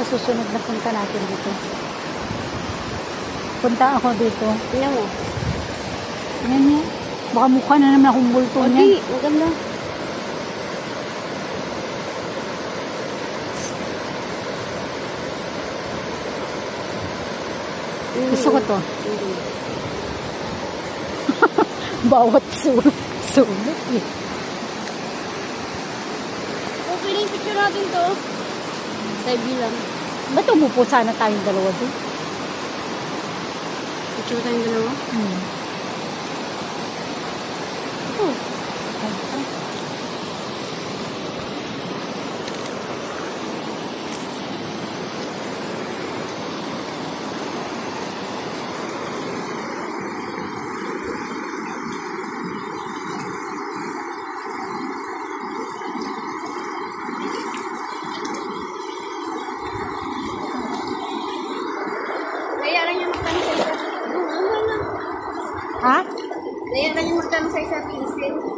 sa susunod na punta natin dito. Punta ako dito. Tingnan mo. Yan yan. Baka mukha na naman akong multo niya. Hindi, maganda. Gusto ko to. Bawat sulot eh. Okay na yung picture natin to. Sa bilang. Ba't umupo sana tayong dalawa doon? Picture tayong dalawa? Oh. Kaya lang yung magkano sa isa. Ha? Kaya lang yung magkano sa isa pisil.